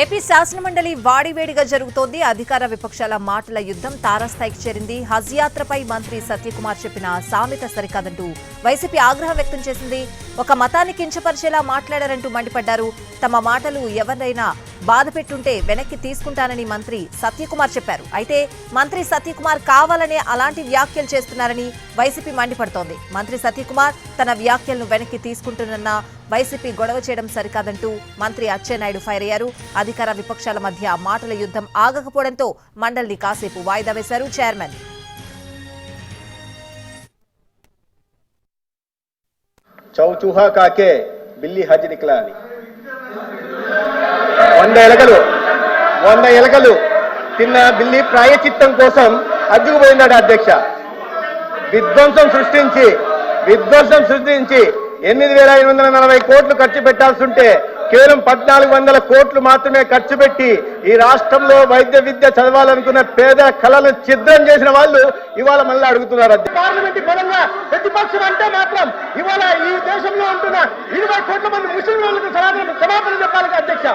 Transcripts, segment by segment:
AP శాసనమండలి వాడివేడిగా జరుగుతోంది. అధికార విపక్షాల మాటల యుద్ధం తారాస్థాయికి చేరింది. హజ్ యాత్రపై మంత్రి సత్యకుమార్ చెప్పిన సామెత సరికాదంటూ వైసీపీ ఆగ్రహం వ్యక్తం చేసింది. ఒక మతాన్ని కించపరిచేలా మాట్లాడారంటూ మండిపడ్డారు. తమ మాటలు ఎవరైనా బాధ పెట్టుంటే వెనక్కి తీసుకుంటానని మంత్రి సత్యకుమార్ చెప్పారు. అయితే మంత్రి సత్యకుమార్ కావాలనే అలాంటి వ్యాఖ్యలు చేస్తున్నారని వైసీపీ మండిపడుతోంది. మంత్రి సత్యకుమార్ తన వ్యాఖ్యలను వెనక్కి తీసుకుంటున్న వైసీపీ గొడవ చేయడం సరికాదంటూ మంత్రి అచ్చెన్నాయుడు ఫైర్ అయ్యారు. అధికార విపక్షాల మధ్య మాటల యుద్ధం ఆగకపోవడంతో మండలిని కాసేపు వాయిదా వేశారు చైర్మన్. చౌచూహా కాకే బిల్లి హజ్ నికలా అని 100 ఎలకలు తిన్న బిల్లి ప్రాయచిత్తం కోసం హజ్జుకు పోయినాడు అధ్యక్ష. విధ్వంసం సృష్టించి 8,840 కోట్లు ఖర్చు పెట్టాల్సి ఉంటే కేవలం 1,400 కోట్లు మాత్రమే ఖర్చు పెట్టి ఈ రాష్ట్రంలో వైద్య విద్య చదవాలనుకున్న పేద కళలను ఛిద్రం చేసిన వాళ్ళు ఇవాళ మళ్ళీ అడుగుతున్నారు. పార్లమెంట్ పరంగా ప్రతిపక్షం అంటే మాత్రం ఇవాళ ఈ దేశంలో ఉంటున్న 20 కోట్ల మంది ముస్లింలకు క్షమాపణ చెప్పాలి అధ్యక్ష.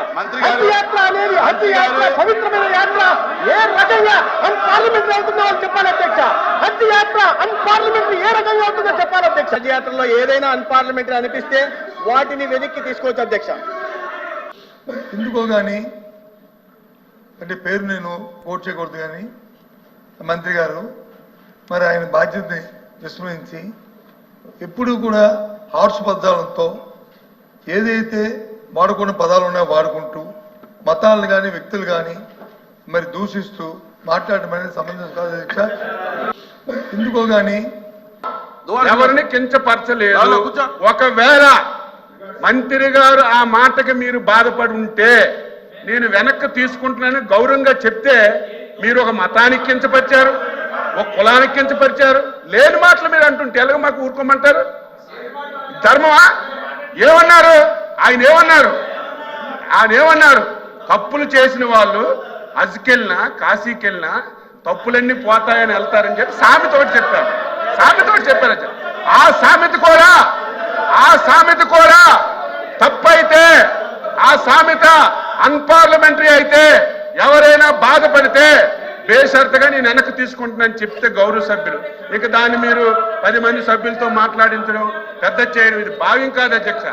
హజ్ యాత్ర అనేది పవిత్రమైన యాత్ర ఏ రకంగా అన్పార్లమెంటరీ అవుతుందో వాళ్ళు చెప్పాలి అధ్యక్ష. హజ్ యాత్ర అన్పార్లమెంటరీ ఏ రకంగా అవుతుందో చెప్పాలి అధ్యక్ష. హజ్ యాత్రలో ఏదైనా అన్పార్లమెంటరీ అనిపిస్తే వాటిని వెనక్కి తీసుకోవచ్చు అధ్యక్ష. ఎందుకో కానీ అంటే పేరు నేను కోట్ చేయకూడదు, కానీ మంత్రి గారు మరి ఆయన బాధ్యతని విస్మరించి ఎప్పుడు కూడా హార్ష్ పదాలతో ఏదైతే వాడుకున్న పదాలు ఉన్నాయో వాడుకుంటూ మతాలను కానీ వ్యక్తులు కానీ మరి దూషిస్తూ మాట్లాడడం అనేది సంబంధం కాదు అధ్యక్ష. ఎందుకో కానీ ఎవరిని కించపరచలేదు. ఒకవేళ మంత్రి గారు ఆ మాటకి మీరు బాధపడి ఉంటే నేను వెనక్కి తీసుకుంటున్నానని గౌరవంగా చెప్తే మీరు ఒక మతానికి కించపరిచారు, ఒక కులానికి కించపరిచారు. లేని మాటలు మీరు అంటుంటే ఎలాగ మాకు ఊరుకోమంటారు? ధర్మమా? ఏమన్నారు ఆయన? ఏమన్నారు? తప్పులు చేసిన వాళ్ళు హజ్కెళ్ళినా కాశీకెళ్ళినా తప్పులన్నీ పోతాయని వెళ్తారని చెప్పి సామెత ఒకటి చెప్పారు. ఆ సామెత కూడా తప్పైతే, ఆ సామెత అన్పార్లమెంటరీ అయితే, ఎవరైనా బాధపడితే బేషరతుగా నేను వెనక్కి తీసుకుంటున్నానని చెప్తే గౌరవ సభ్యులు ఇక దాన్ని మీరు 10 మంది సభ్యులతో మాట్లాడించడం, పెద్ద చేయడం ఇది భావ్యం కాదు అధ్యక్ష.